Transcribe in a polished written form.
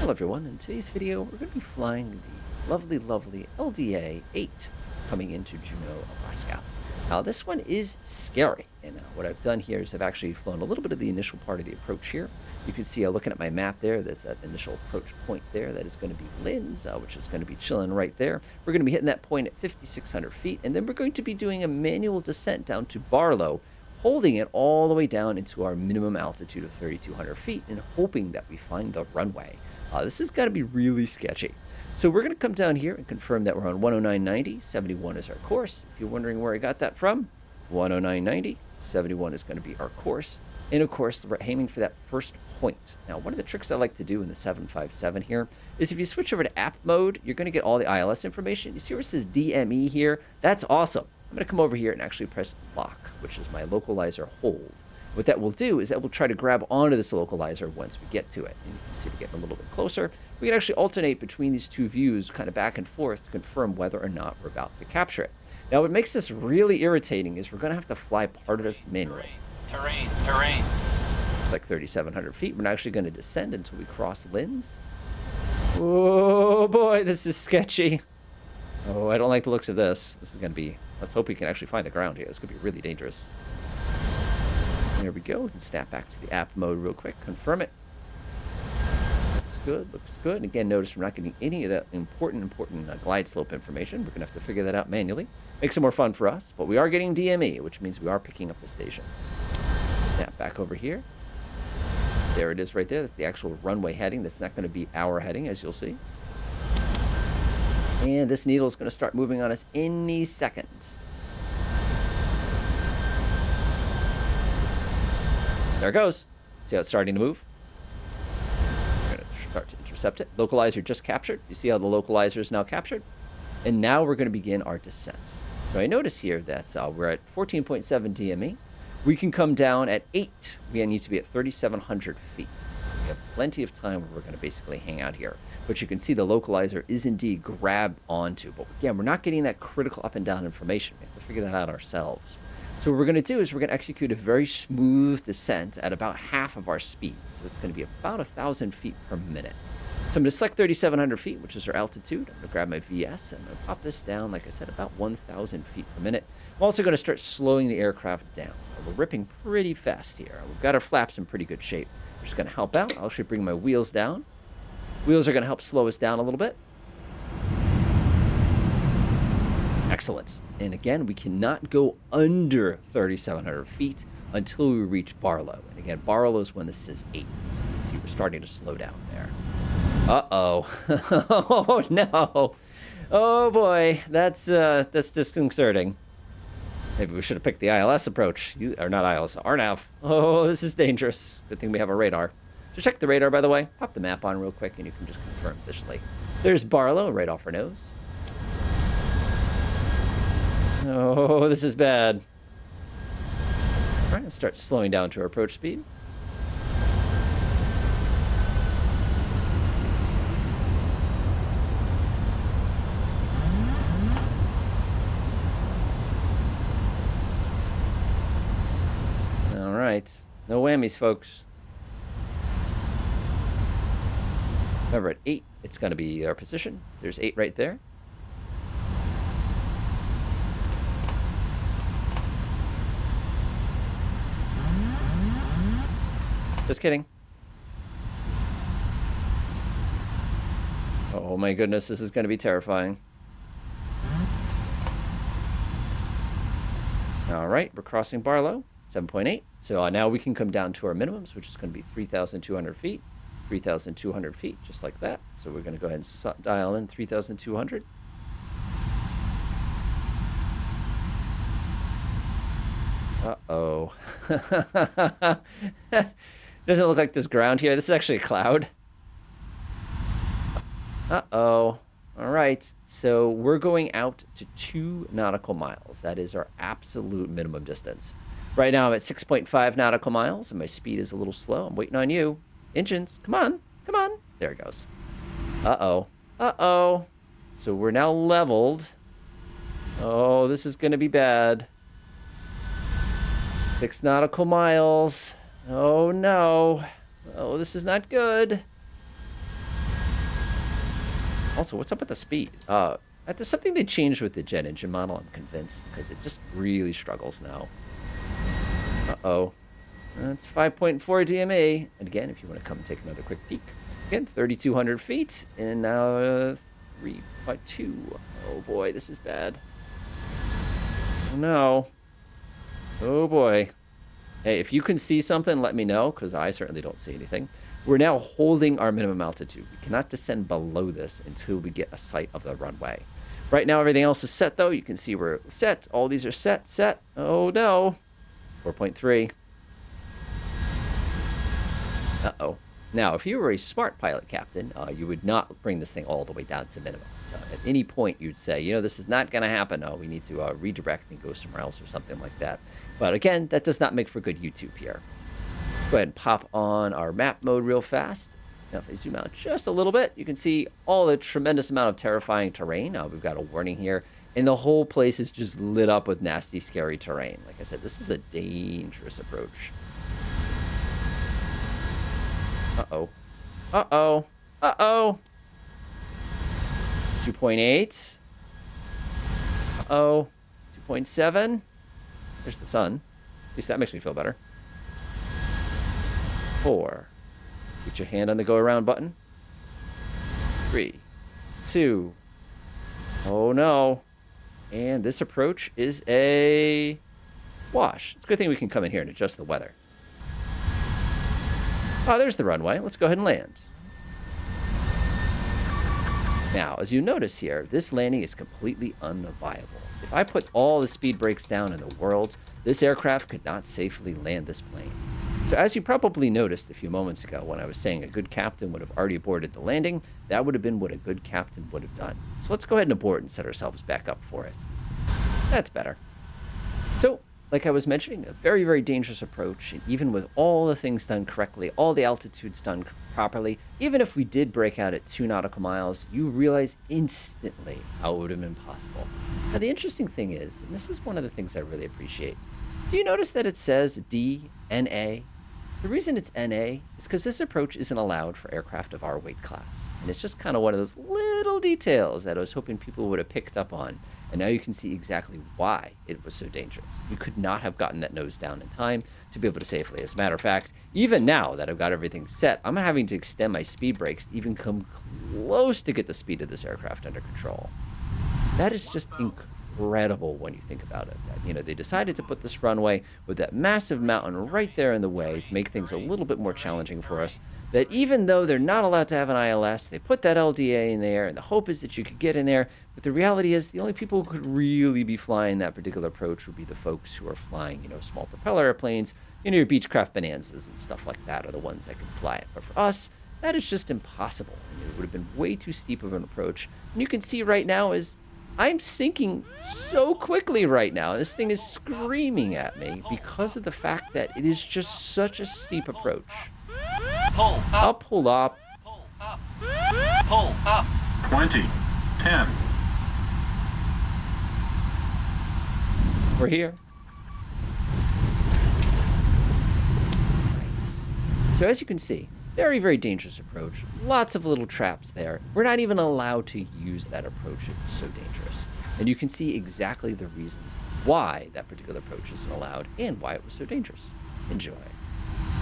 Hello everyone, in today's video we're going to be flying the lovely LDA 8 coming into Juneau, Alaska. Now this one is scary, and what I've done here is I've actually flown a little bit of the initial part of the approach here. You can see looking at my map there, that's that initial approach point there, that is going to be Linz, which is going to be chilling right there. We're going to be hitting that point at 5,600 feet, and then we're going to be doing a manual descent down to Barlow, holding it all the way down into our minimum altitude of 3,200 feet and hoping that we find the runway. This is going to be really sketchy. So we're going to come down here and confirm that we're on 109.90. 71 is our course. If you're wondering where I got that from, 109.90. 71 is going to be our course. And of course, we're aiming for that first point. Now, one of the tricks I like to do in the 757 here is if you switch over to app mode, you're going to get all the ILS information. You see where it says DME here? That's awesome. I'm going to come over here and actually press lock, which is my localizer hold. What that will do is that we'll try to grab onto this localizer once we get to it. And you can see we're getting a little bit closer. We can actually alternate between these two views, kind of back and forth, to confirm whether or not we're about to capture it. Now, what makes this really irritating is we're going to have to fly part of this manually. Terrain. It's like 3,700 feet. We're not actually going to descend until we cross Linz. Oh, boy, this is sketchy. Oh, I don't like the looks of this. This is going to be... Let's hope we can actually find the ground here. This could be really dangerous. There we go. We can snap back to the app mode real quick. Confirm it. Looks good. Looks good. And again, notice we're not getting any of that important glide slope information. We're going to have to figure that out manually. Makes it more fun for us. But we are getting DME, which means we are picking up the station. Snap back over here. There it is right there. That's the actual runway heading. That's not going to be our heading, as you'll see. And this needle is going to start moving on us any second. There it goes. See how it's starting to move? We're going to start to intercept it. Localizer just captured. You see how the localizer is now captured? And now we're going to begin our descent. So I notice here that we're at 14.7 DME. We can come down at 8. We need to be at 3,700 feet. So we have plenty of time where we're going to basically hang out here. But you can see the localizer is indeed grabbed onto. But again, we're not getting that critical up and down information. We have to figure that out ourselves. So what we're going to do is we're going to execute a very smooth descent at about half of our speed. So that's going to be about 1,000 feet per minute. So I'm going to select 3,700 feet, which is our altitude. I'm going to grab my VS and I'm going to pop this down, like I said, about 1,000 feet per minute. I'm also going to start slowing the aircraft down. We're ripping pretty fast here. We've got our flaps in pretty good shape. We're just going to help out. I'll actually bring my wheels down. Wheels are going to help slow us down a little bit. Excellent. And again, we cannot go under 3,700 feet until we reach Barlow. And again, Barlow is when this is 8. So you can see we're starting to slow down there. Uh-oh. Oh, no. Oh, boy. That's disconcerting. Maybe we should have picked the ILS approach. Or not ILS, RNAV. Oh, this is dangerous. Good thing we have a radar. Just check the radar, by the way. Pop the map on real quick, and you can just confirm visually. There's Barlow right off our nose. Oh, this is bad. All right, let's start slowing down to our approach speed. All right, no whammies, folks. Remember, at 8, it's going to be our position. There's 8 right there. Just kidding. Oh my goodness, this is going to be terrifying. All right, we're crossing Barlow, 7.8. So now we can come down to our minimums, which is going to be 3,200 feet. 3,200 feet, just like that. So we're going to go ahead and dial in 3,200. Uh-oh. Doesn't look like there's ground here. This is actually a cloud. Uh-oh. All right. So we're going out to 2 nautical miles. That is our absolute minimum distance. Right now I'm at 6.5 nautical miles, and my speed is a little slow. I'm waiting on you. Engines, come on. Come on. There it goes. Uh-oh. Uh-oh. So we're now leveled. Oh, this is going to be bad. 6 nautical miles. Oh, no. Oh, this is not good. Also, what's up with the speed? There's something they changed with the jet engine model, I'm convinced, because it just really struggles now. Uh-oh. That's 5.4 DMA. And again, if you want to come and take another quick peek. Again, 3,200 feet, and now 3.2. Oh boy, this is bad. Oh no. Oh boy. Hey, if you can see something, let me know, because I certainly don't see anything. We're now holding our minimum altitude. We cannot descend below this until we get a sight of the runway. Right now, everything else is set, though. You can see we're set. All these are set. Oh no. 4.3. Uh-oh. Now, if you were a smart pilot captain, you would not bring this thing all the way down to minimum. So at any point, you'd say, you know, this is not going to happen. Oh, we need to redirect and go somewhere else or something like that. But again, that does not make for good YouTube here. Go ahead and pop on our map mode real fast. Now, if I zoom out just a little bit, you can see all the tremendous amount of terrifying terrain. We've got a warning here. And the whole place is just lit up with nasty, scary terrain. Like I said, this is a dangerous approach. Uh-oh. Uh-oh. Uh-oh. 2.8. Uh-oh. 2.7. There's the sun. At least that makes me feel better. 4. Put your hand on the go around button. 3. 2. Oh no. And this approach is a wash. It's a good thing we can come in here and adjust the weather. Oh, there's the runway. Let's go ahead and land. Now, as you notice here, this landing is completely unviable. If I put all the speed brakes down in the world, this aircraft could not safely land this plane. So as you probably noticed a few moments ago when I was saying a good captain would have already aborted the landing, that would have been what a good captain would have done. So let's go ahead and abort and set ourselves back up for it. That's better. So, like I was mentioning, a very, very dangerous approach, and even with all the things done correctly, all the altitudes done properly, even if we did break out at 2 nautical miles, you realize instantly how it would have been possible. Now, the interesting thing is, and this is one of the things I really appreciate, do you notice that it says DNA? The reason it's NA is because this approach isn't allowed for aircraft of our weight class. And it's just kind of one of those little details that I was hoping people would have picked up on. And now you can see exactly why it was so dangerous. You could not have gotten that nose down in time to be able to safely. As a matter of fact, even now that I've got everything set, I'm having to extend my speed brakes to even come close to get the speed of this aircraft under control. That is just incredible when you think about it. That, you know, they decided to put this runway with that massive mountain right there in the way to make things a little bit more challenging for us. That even though they're not allowed to have an ILS, they put that LDA in there, and the hope is that you could get in there. But the reality is the only people who could really be flying that particular approach would be the folks who are flying, you know, small propeller airplanes, you know, your Beechcraft Bonanzas and stuff like that are the ones that can fly it. But for us, that is just impossible. I mean, it would have been way too steep of an approach. And you can see right now is I'm sinking so quickly right now. This thing is screaming at me because of the fact that it is just such a steep approach. Pull up. I'll pull up. Pull up. Pull up. 20, 10. We're here. Nice. So as you can see, very, very dangerous approach. Lots of little traps there. We're not even allowed to use that approach. It's so dangerous. And you can see exactly the reasons why that particular approach isn't allowed and why it was so dangerous. Enjoy.